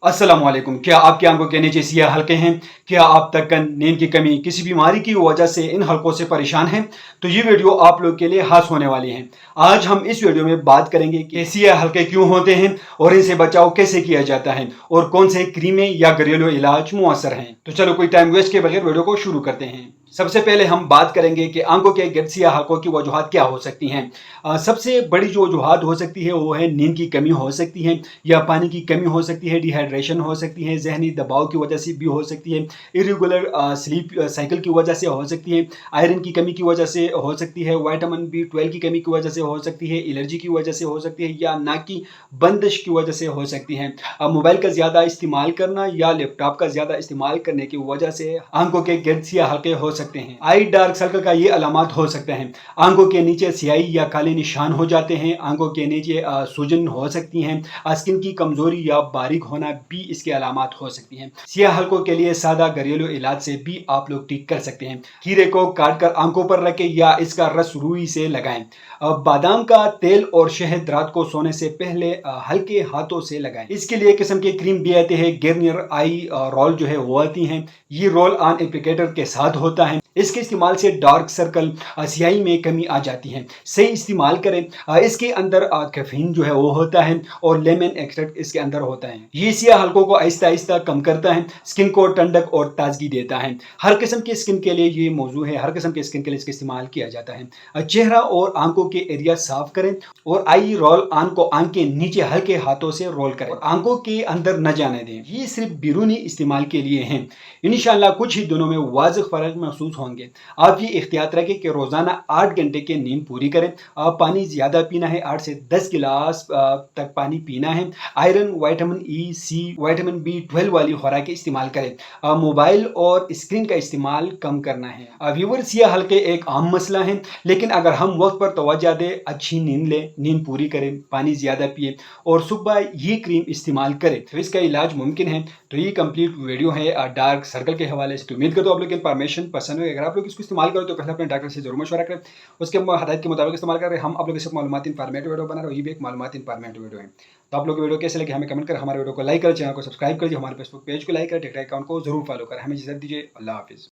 अस्सलाम वालेकुम। क्या आपकी आंखों के नीचे सियाह हलके हैं? क्या आप थकन, नींद की कमी, किसी बीमारी की वजह से इन हलकों से परेशान हैं? तो ये वीडियो आप लोग के लिए खास होने वाली है। आज हम इस वीडियो में बात करेंगे कि सियाह हलके क्यों होते हैं और इनसे बचाव कैसे किया जाता है और कौन से क्रीमें या घरेलू इलाज मुअस्सर हैं। तो चलो कोई टाइम वेस्ट के बगैर वीडियो को शुरू करते हैं। सबसे पहले हम बात करेंगे कि आंखों के गिर्द सियाह हलकों की वजूहात क्या हो सकती हैं। सबसे बड़ी जो वजूहात हो सकती है वो है नींद की कमी हो सकती है, या पानी की कमी हो सकती है, डिहाइड्रेशन हो सकती है, जहनी दबाव की वजह से भी हो सकती है, इरेगुलर स्लीप साइकिल की वजह से हो सकती है, आयरन की कमी की वजह से हो सकती है, विटामिन B12 की कमी की वजह से हो सकती है, एलर्जी की वजह से हो सकती है, या नाक की बंदिश की वजह से हो सकती है। मोबाइल का ज़्यादा इस्तेमाल करना या लैपटॉप का ज़्यादा इस्तेमाल करने की वजह से आंखों के गिर्द सियाह हलके हो सकते हैं। आई डार्क सर्कल का ये अलामत हो सकते हैं। आंखों के नीचे स्याही या काले निशान हो जाते हैं। आंखों के नीचे सूजन हो सकती हैं। स्किन की कमजोरी या बारीक होना भी इसके अलामत हो सकती हैं। सियाह हलकों के लिए सादा घरेलू इलाज से भी आप लोग ठीक कर सकते हैं। खीरे को काट कर आंखों पर रखें या इसका रस रुई से लगाएं। बादाम का तेल और शहद रात को सोने से पहले हल्के हाथों से लगाएं। इसके लिए किस्म के क्रीम भी आते हैं। गार्नियर आई रोल जो है वो आती हैं। ये रोल ऑन एप्लीकेटर के साथ होता है। इसके इस्तेमाल से डार्क सर्कल, स्याही में कमी आ जाती है। सही इस्तेमाल करें। इसके अंदर कैफीन जो है वो होता है और लेमन एक्सट्रैक्ट इसके अंदर होता है। ये सियाह हलकों को आहिस्ता आहिस्ता कम करता है, स्किन को ठंडक और ताजगी देता है। हर किस्म की स्किन के लिए ये मौजू है, हर किस्म की स्किन के लिए इसका इस्तेमाल किया जाता है। चेहरा और आंखों के एरिया साफ करें और आई रोल ऑन को आंख के नीचे हल्के हाथों से रोल करें और आंखों के अंदर न जाने दें। ये सिर्फ बैरूनी इस्तेमाल के लिए हैं। इंशाल्लाह कुछ ही दिनों में वाज़िह फर्क महसूस होंगे। आप ये एहतियात रखें कि रोजाना 8 घंटे की नींद पूरी करें। पानी ज्यादा पीना है, 8 से 10 गिलास तक पानी पीना है। Iron, vitamin E, C, vitamin B12 वाली खुराक इस्तेमाल करें। मोबाइल और स्क्रीन का इस्तेमाल कम करना है। व्यूअर्स, सियाह हलके एक आम मसला है, लेकिन अगर हम वक्त पर तवज्जो दें, अच्छी नींद लें, नींद पूरी करें, पानी ज्यादा पिए और सुबह ये क्रीम इस्तेमाल करें तो इसका इलाज मुमकिन है। तो ये कंप्लीट वीडियो है डार्क सर्कल के हवाले से। तो उम्मीद करता हूं आप लोग इन्फॉर्मेशन पसंद होगी। अगर आप लोग इसको इस्तेमाल करें तो पहले अपने डॉक्टर से जरूर मशवरा करें, उसके हदायत के मुताबिक इस्तेमाल करें। हम आप लोग इस मालूमाती इन्फॉर्मेटिव वीडियो बना रहे हैं, ये भी एक मालूमाती इन्फॉर्मेटिव वीडियो है। तो आप लोग वीडियो कैसे लगे हमें कमेंट करें, हमारे वीडियो को लाइक करें, चैनल को सब्सक्राइब करें, हमारे फेसबुक पेज को लाइक करें, टिकटॉक अकाउंट को जरूर फॉलो करें। हमें इजाजत दीजिए। अल्लाह हाफिज़।